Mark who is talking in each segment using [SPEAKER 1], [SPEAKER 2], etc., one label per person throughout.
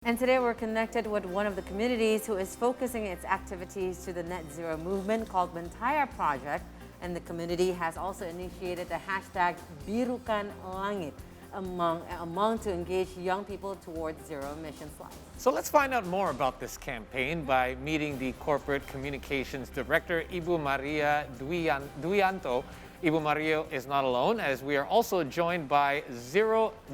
[SPEAKER 1] And today we're connected with one of the communities who is focusing its activities to the net zero movement called Mentaya Project. And the community has also initiated the hashtag Birukan Langit among to engage young people towards zero emissions life.
[SPEAKER 2] So let's find out more about this campaign by meeting the Corporate Communications Director, Ibu Maria Dwianto. Ibu Maria is not alone, as we are also joined by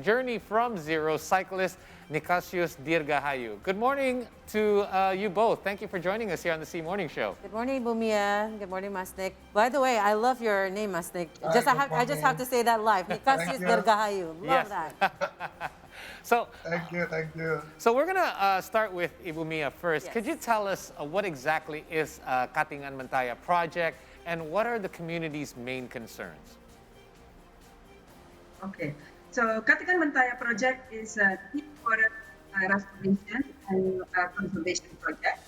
[SPEAKER 2] Journey from Zero cyclist Nikasius Dirgahayu. Good morning to you both. Thank you for joining us here on the C Morning Show.
[SPEAKER 1] Good morning, Bumia. Good morning, Masnik. By the way, I love your name, Masnik. I just have to say that live. Nikasius Dirgahayu. Love that.
[SPEAKER 2] So,
[SPEAKER 3] Thank you.
[SPEAKER 2] so we're gonna start with Ibu Mia first.
[SPEAKER 1] Yes.
[SPEAKER 2] Could you tell us what exactly is Katingan Mentaya Project and what are the community's main concerns?
[SPEAKER 4] Okay, so Kegiatan Mentaya Project is a deep forest restoration and conservation project.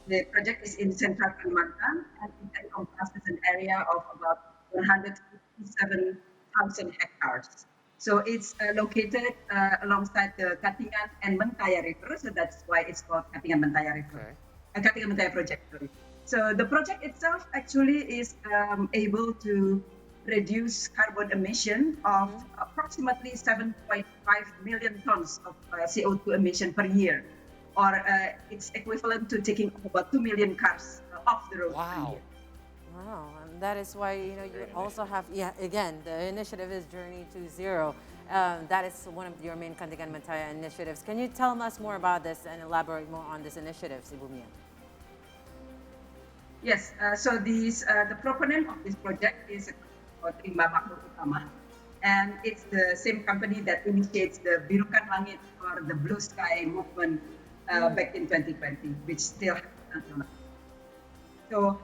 [SPEAKER 4] The project is in central Kalimantan and it encompasses an area of about 157,000 hectares. So it's located alongside the Katingan and Mentaya River, so that's why it's called Katingan Mentaya River. Katingan Mentaya Project, sorry. So the project itself actually is able to reduce carbon emission of approximately 7.5 million tons of CO2 emission per year, or it's equivalent to taking about 2 million cars off the road per
[SPEAKER 2] Wow.
[SPEAKER 4] year.
[SPEAKER 1] Wow, and that is why you also have again the initiative is Journey to Zero. That is one of your main Katingan Mentaya initiatives. Can you tell us more about this and elaborate more on this initiative, Sibumia?
[SPEAKER 4] Yes, so the proponent of this project is memfokuskan, and it's the same company that initiates the Birukan Langit or the Blue Sky movement back in 2020, which still happens until now. So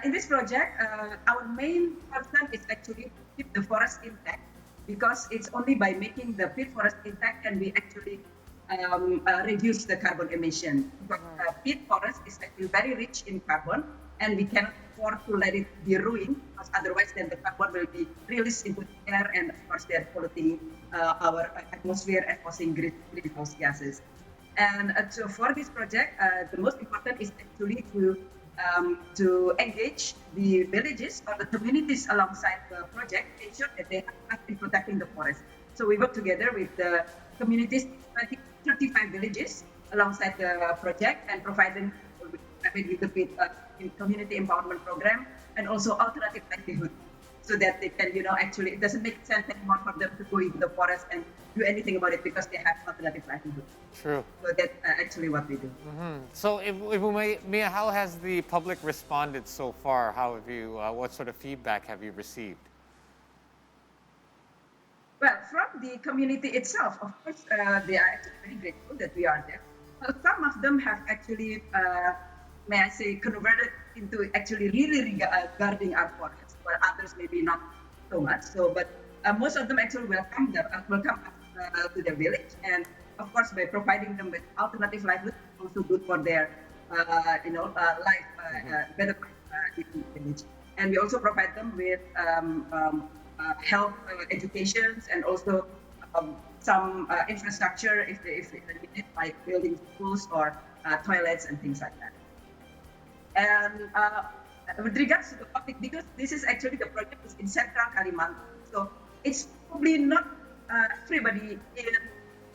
[SPEAKER 4] in this project, our main concern is actually to keep the forest intact, because it's only by making the peat forest intact can we actually reduce the carbon emission. Because peat forest is actually very rich in carbon, and we cannot afford to let it be ruined, because otherwise then the carbon will be released into the air, and of course they're polluting our atmosphere and causing greenhouse gases. And so for this project, the most important is actually to engage the villages or the communities alongside the project, ensure that they have been protecting the forest. So we work together with the communities, 35 villages alongside the project, and provide them with the community empowerment program and also alternative livelihood, so that they can, actually, it doesn't make sense anymore for them to go into the forest and do anything about it because they have alternative livelihood.
[SPEAKER 2] True.
[SPEAKER 4] So that's actually what we do.
[SPEAKER 2] So, Mia, how has the public responded so far? How have you? What sort of feedback have you received?
[SPEAKER 4] Well, from the community itself, of course, they are actually very grateful that we are there. Some of them have actually, may I say, converted into actually really guarding our forests, while others maybe not so much. So, but most of them actually welcome us to their village, and of course, by providing them with alternative livelihood, also good for their, life, better life in the village. And we also provide them with health education, and also some infrastructure if they need, like building schools or toilets and things like that. And with regards to the public, because this is actually the project is in central Kalimantan, so it's probably not everybody in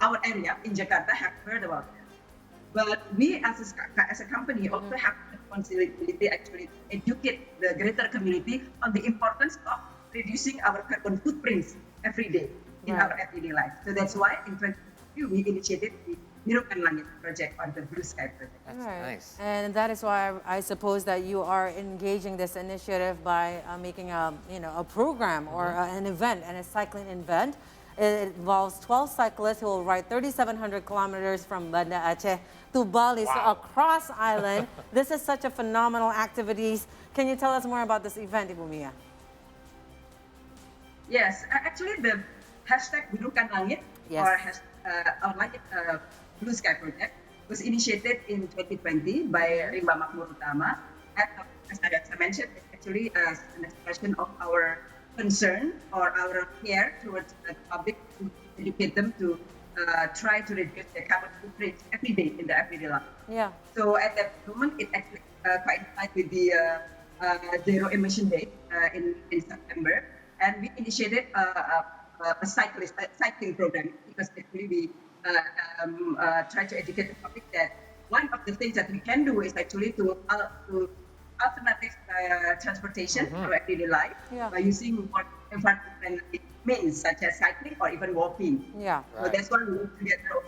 [SPEAKER 4] our area in Jakarta have heard about it. But we as a company also have the responsibility actually to educate the greater community on the importance of reducing our carbon footprints every day in our everyday life. So that's why in 2022 we initiated the Birukan Langit project, or the Blue Sky project.
[SPEAKER 2] That's nice.
[SPEAKER 1] And that is why I suppose that you are engaging this initiative by making a program or an event, and a cycling event. It involves 12 cyclists who will ride 3,700 kilometers from Banda Aceh to Bali, so across island. This is such a phenomenal activities. Can you tell us more about this event, Ibu Mia?
[SPEAKER 4] Yes, actually the hashtag Birukan Langit or Langit Blue Sky Project was initiated in 2020 by Rimba Makmur Utama. And as I mentioned, it's actually an expression of our concern or our care towards the public, to educate them to try to reduce their carbon footprint every day in the everyday life.
[SPEAKER 1] Yeah.
[SPEAKER 4] So at that moment, it actually coincided with the zero-emission day in September, and we initiated a cycling program because actually we try to educate the public that one of the things that we can do is actually to alternative transportation for everyday life by using more environment-friendly means such as cycling or even walking.
[SPEAKER 1] Yeah.
[SPEAKER 4] So that's why we work together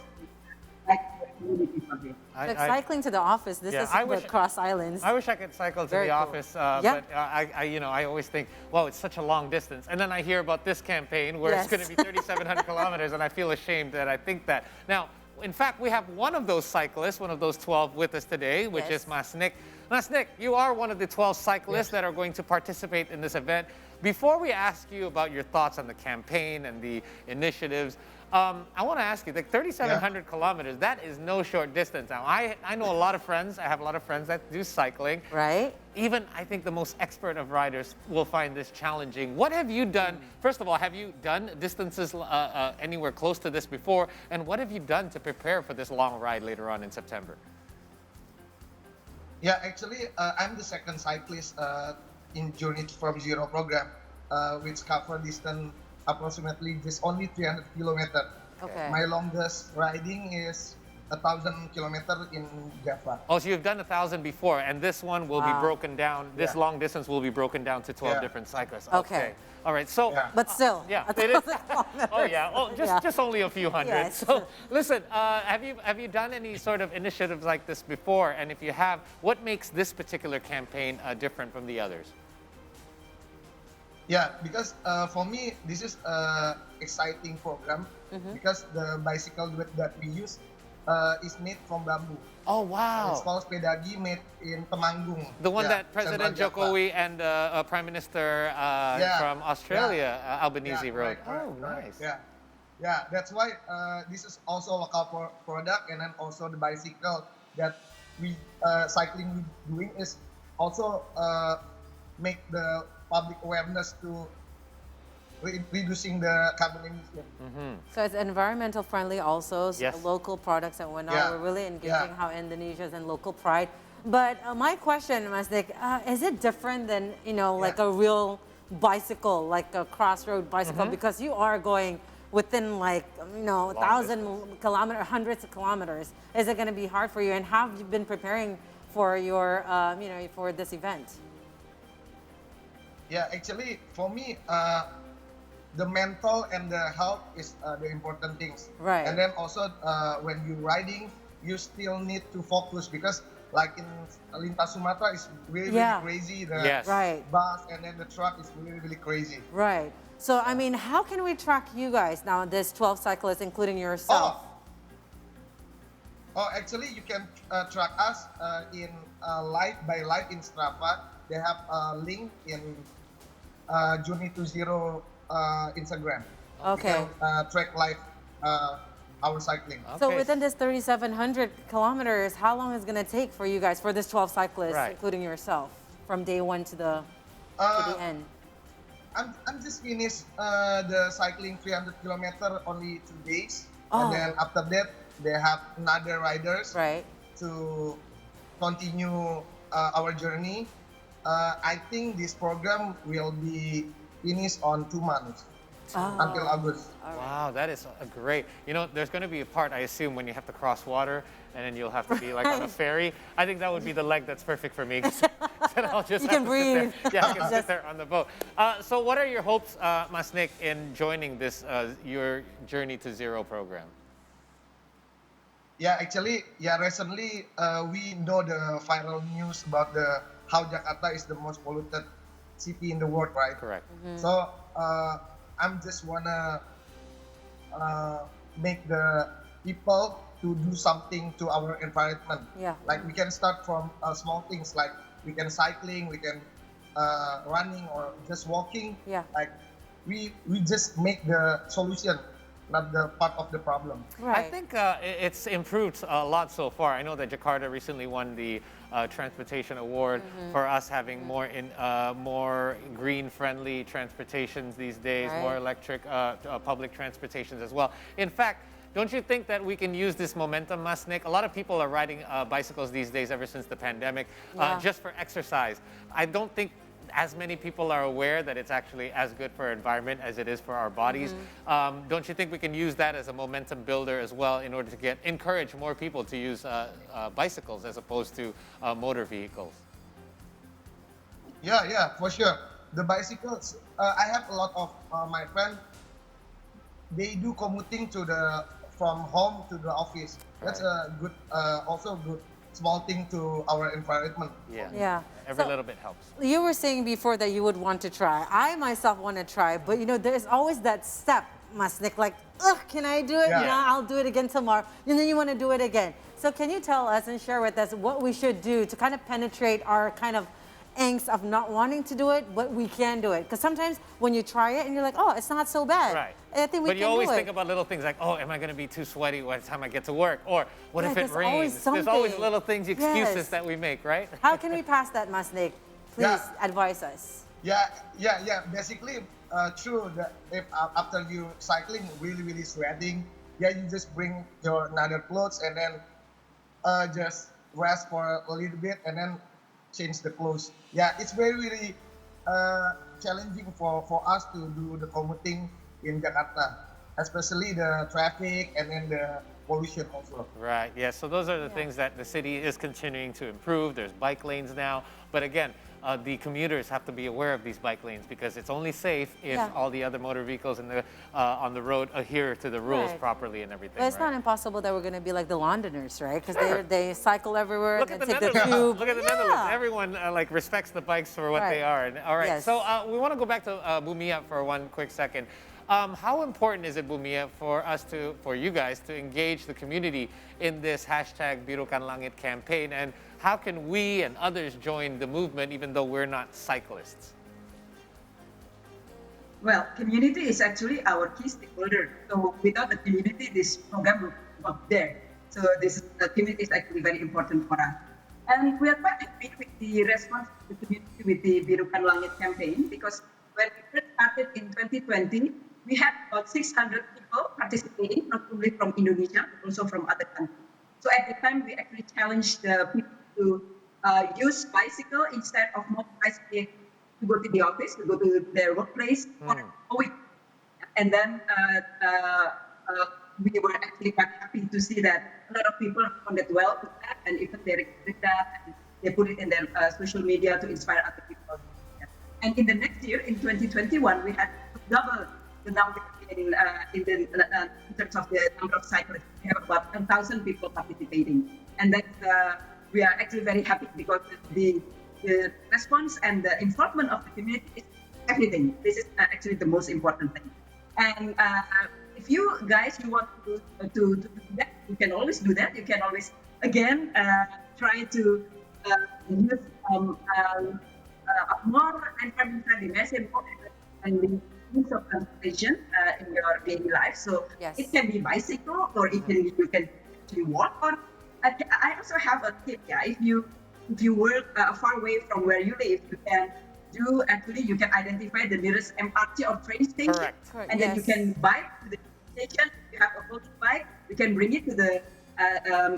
[SPEAKER 4] like community public.
[SPEAKER 1] Like cycling to the office. This is the Cross Islands.
[SPEAKER 2] I wish I could cycle to
[SPEAKER 1] Very
[SPEAKER 2] the
[SPEAKER 1] cool.
[SPEAKER 2] office,
[SPEAKER 1] Yeah.
[SPEAKER 2] but I always think, wow, it's such a long distance. And then I hear about this campaign where it's
[SPEAKER 1] Yes.
[SPEAKER 2] going to be 3,700 kilometers, and I feel ashamed that I think that. Now, in fact, we have one of those cyclists, one of those 12 with us today, which
[SPEAKER 1] Yes.
[SPEAKER 2] is Mas Nick. Mas Nick, you are one of the 12 cyclists that are going to participate in this event. Before we ask you about your thoughts on the campaign and the initiatives, I want to ask you, like 3,700 kilometers, that is no short distance. Now, I know a lot of friends, I have a lot of friends that do cycling.
[SPEAKER 1] Right.
[SPEAKER 2] Even, I think, the most expert of riders will find this challenging. What have you done? First of all, have you done distances anywhere close to this before? And what have you done to prepare for this long ride later on in September?
[SPEAKER 3] Yeah, actually, I'm the second cyclist in Journey from Zero program, which cover distance approximately just only 300 kilometers.
[SPEAKER 1] Okay.
[SPEAKER 3] My longest riding is 1,000 kilometers in Java.
[SPEAKER 2] Oh, so you've done 1,000 before, and this one will be broken down. This
[SPEAKER 3] Yeah.
[SPEAKER 2] long distance will be broken down to 12
[SPEAKER 3] Yeah.
[SPEAKER 2] different cyclists.
[SPEAKER 1] Okay.
[SPEAKER 2] All right. So.
[SPEAKER 3] Yeah.
[SPEAKER 1] But still.
[SPEAKER 2] Yeah,
[SPEAKER 1] a
[SPEAKER 2] it is.
[SPEAKER 1] thousand kilometers.
[SPEAKER 2] Oh yeah. Oh,
[SPEAKER 1] Yeah.
[SPEAKER 2] just only a few hundred.
[SPEAKER 1] Yes.
[SPEAKER 2] So listen, have you done any sort of initiatives like this before? And if you have, what makes this particular campaign different from the others?
[SPEAKER 3] Yeah, because for me, this is an exciting program because the bicycle that we use is made from bamboo.
[SPEAKER 2] Oh
[SPEAKER 3] It's
[SPEAKER 2] wow.
[SPEAKER 3] called Sepedagi, made in Temanggung.
[SPEAKER 2] The one
[SPEAKER 3] Yeah,
[SPEAKER 2] that President
[SPEAKER 3] Central Java.
[SPEAKER 2] Jokowi and Prime Minister from Australia, Albanese, rode.
[SPEAKER 3] Right,
[SPEAKER 2] Oh,
[SPEAKER 3] right.
[SPEAKER 2] nice.
[SPEAKER 3] Yeah. That's why this is also a local product, and then also the bicycle that we cycling we doing is also make the public awareness to reducing the carbon emission.
[SPEAKER 1] So it's environmental friendly also, so
[SPEAKER 2] Yes.
[SPEAKER 1] local products and whatnot.
[SPEAKER 3] Yeah.
[SPEAKER 1] We're really engaging
[SPEAKER 3] Yeah.
[SPEAKER 1] how Indonesia's and local pride. But my question, Masdik, is it different than, like a real bicycle, like a crossroad bicycle? Because you are going within 1,000 kilometers, hundreds of kilometers. Is it going to be hard for you? And have you been preparing for your, for this event?
[SPEAKER 3] Yeah, actually, for me, the mental and the health is the important things.
[SPEAKER 1] Right.
[SPEAKER 3] And then also, when you're riding, you still need to focus because, like in Lintas Sumatra, it's really,
[SPEAKER 1] Yeah.
[SPEAKER 3] really crazy. The
[SPEAKER 2] Yes.
[SPEAKER 1] Right.
[SPEAKER 3] bus and then the truck is really, really crazy.
[SPEAKER 1] Right. So, I mean, how can we track you guys now, this 12 cyclists, including yourself?
[SPEAKER 3] Oh, actually, you can track us in live by live in Strava. They have a link in Journey to Zero Instagram.
[SPEAKER 1] Okay.
[SPEAKER 3] You can track live our cycling.
[SPEAKER 1] So
[SPEAKER 2] Okay.
[SPEAKER 1] within this 3,700 kilometers, how long is it going to take for you guys, for this 12 cyclists,
[SPEAKER 2] Right.
[SPEAKER 1] including yourself, from day one to the end?
[SPEAKER 3] I'm just finished the cycling 300 kilometer only 2 days,
[SPEAKER 1] Oh.
[SPEAKER 3] and then after that they have another riders
[SPEAKER 1] Right.
[SPEAKER 3] to continue our journey. I think this program will be finished on 2 months until August.
[SPEAKER 2] Wow, that is a great. There's going to be a part, I assume, when you have to cross water, and then you'll have to be like on a ferry. I think that would be the leg that's perfect for me. 'Cause then I'll just
[SPEAKER 1] You
[SPEAKER 2] have
[SPEAKER 1] can
[SPEAKER 2] to sit there.
[SPEAKER 1] breathe.
[SPEAKER 2] Yeah, I can sit there on the boat. So, what are your hopes, Mas Nick, in joining this your Journey to Zero program?
[SPEAKER 3] Yeah, actually, recently we know the viral news about how Jakarta is the most polluted city in the world, right?
[SPEAKER 2] Correct.
[SPEAKER 3] So I'm just wanna make the people to do something to our environment.
[SPEAKER 1] Yeah.
[SPEAKER 3] Like we can start from small things, like we can cycling, we can running, or just walking.
[SPEAKER 1] Yeah.
[SPEAKER 3] Like we just make the solution, not the part of the problem.
[SPEAKER 1] Right.
[SPEAKER 2] I think it's improved a lot so far. I know that Jakarta recently won the Transportation Award for us having more green-friendly transportations these days,
[SPEAKER 1] Right.
[SPEAKER 2] more electric public transportations as well. In fact, Don't you think that we can use this momentum, Mas Nick? A lot of people are riding bicycles these days ever since the pandemic, just for exercise. I don't think as many people are aware that it's actually as good for our environment as it is for our bodies. Don't you think we can use that as a momentum builder as well in order to encourage more people to use bicycles as opposed to motor vehicles?
[SPEAKER 3] Yeah, for sure. The bicycles, I have a lot of my friends, they do commuting from home to the office. That's a good, also good small thing to our environment.
[SPEAKER 1] Yeah.
[SPEAKER 2] Every little bit helps.
[SPEAKER 1] You were saying before that you would want to try. I myself want to try, but you know, there's always that step, Masnik, like, ugh, can I do it?
[SPEAKER 3] Yeah.
[SPEAKER 1] You know, I'll do it again tomorrow. And then you want to do it again. So can you tell us and share with us what we should do to kind of penetrate our kind of angst of not wanting to do it, but we can do it? Because sometimes when you try it and you're like, oh, it's not so bad.
[SPEAKER 2] Right.
[SPEAKER 1] I think we
[SPEAKER 2] but
[SPEAKER 1] can
[SPEAKER 2] you always
[SPEAKER 1] do it.
[SPEAKER 2] think about little things like, oh, am I going to be too sweaty by the time I get to work? Or what if it
[SPEAKER 1] there's always
[SPEAKER 2] rains? There's always
[SPEAKER 1] something.
[SPEAKER 2] little things, excuses
[SPEAKER 1] Yes.
[SPEAKER 2] that we make, right?
[SPEAKER 1] How can we pass that, Masnik? Please advise us.
[SPEAKER 3] Yeah. Basically, true that if after you cycling, really sweating, you just bring your another clothes and then just rest for a little bit and then change the clothes. Yeah, it's very challenging for us to do the commuting in Jakarta, especially the traffic and then the pollution also.
[SPEAKER 2] Right, yeah, so those are the things that the city is continuing to improve. There's bike lanes now, but again, the commuters have to be aware of these bike lanes because it's only safe if all the other motor vehicles on the road adhere to the rules properly and everything.
[SPEAKER 1] But it's
[SPEAKER 2] right?
[SPEAKER 1] not impossible that we're going to be like the Londoners, right? Because they cycle everywhere.
[SPEAKER 2] Look at the
[SPEAKER 1] take the
[SPEAKER 2] Netherlands.
[SPEAKER 1] tube.
[SPEAKER 2] Look at the Netherlands. Everyone like respects the bikes for what they are. And, all right.
[SPEAKER 1] Yes.
[SPEAKER 2] So we want to go back to Bumia for one quick second. How important is it, Bumia, for you guys to engage the community in this hashtag Birukan Langit campaign? And how can we and others join the movement even though we're not cyclists?
[SPEAKER 4] Well, community is actually our key stakeholder. So without the community, this program would not there. So the community is actually very important for us. And we are quite happy with the response of the community with the Birukan Langit campaign because when we first started in 2020, we had about 600 people participating, not only from Indonesia, but also from other countries. So at the time, we actually challenged the people to use bicycle instead of motorcycle to go to the office, to go to their workplace for a week. And then we were actually quite happy to see that a lot of people responded well to that, and even they recorded that, and they put it in their social media to inspire other people. And in the next year, in 2021, we had double the number in terms of the number of cyclists. We have about 10,000 people participating, and that's we are actually very happy because the response and the involvement of the community is everything. This is actually the most important thing. And if you guys want to do that, you can always do that. You can always again try to use more environment-friendly message and the use of transportation in your daily life. So it can be bicycle, or you can actually walk. Or I also have a tip. Yeah, if you work far away from where you live, you can identify the nearest MRT or train station.
[SPEAKER 2] Correct.
[SPEAKER 4] And then you can bike to the station. If you have a folding bike, you can bring it to the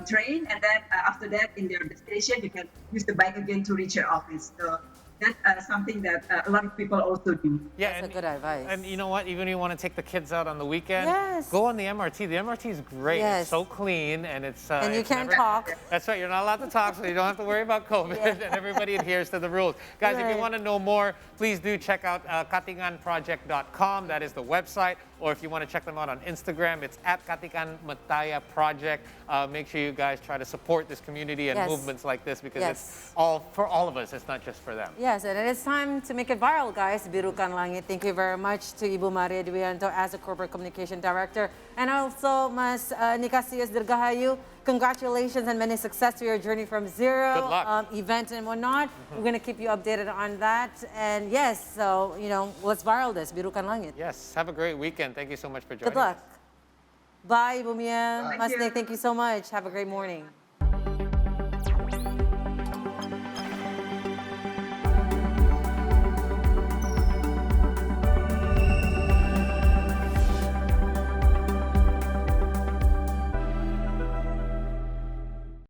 [SPEAKER 4] train, and then after that, in your destination, you can use the bike again to reach your office. So that's something that a lot of people also do.
[SPEAKER 2] Yeah,
[SPEAKER 1] That's a good advice.
[SPEAKER 2] And you know what? Even if you want to take the kids out on the weekend,
[SPEAKER 1] Yes.
[SPEAKER 2] go on the MRT. The MRT is great.
[SPEAKER 1] Yes.
[SPEAKER 2] It's so clean, and it's
[SPEAKER 1] and you
[SPEAKER 2] it's
[SPEAKER 1] can't
[SPEAKER 2] never-
[SPEAKER 1] talk.
[SPEAKER 2] That's right. You're not allowed to talk, so you don't have to worry about COVID, and everybody adheres to the rules. Guys, if you
[SPEAKER 1] Right.
[SPEAKER 2] want to know more, please do check out katinganproject.com. That is the website. Or if you want to check them out on Instagram, it's at Mentaya Project. Make sure you guys try to support this community and
[SPEAKER 1] Yes.
[SPEAKER 2] movements like this because
[SPEAKER 1] Yes.
[SPEAKER 2] it's all for all of us. It's not just for them.
[SPEAKER 1] Yes, and it is time to make it viral, guys. Birukan Langit. Thank you very much to Ibu Maria Dwianto as a Corporate Communication Director. And also, Mas Nikasius Dirgahayu, congratulations and many success to your journey from zero
[SPEAKER 2] Good luck.
[SPEAKER 1] event and whatnot. We're going to keep you updated on that. And yes, so, let's viral this, Birukan Langit.
[SPEAKER 2] Yes, have a great weekend. Thank you so much for joining
[SPEAKER 1] Good luck.
[SPEAKER 2] us.
[SPEAKER 1] Bye, Ibu Mia.
[SPEAKER 4] Thank
[SPEAKER 1] Mas
[SPEAKER 4] you.
[SPEAKER 1] Nick, thank you so much. Have a great morning.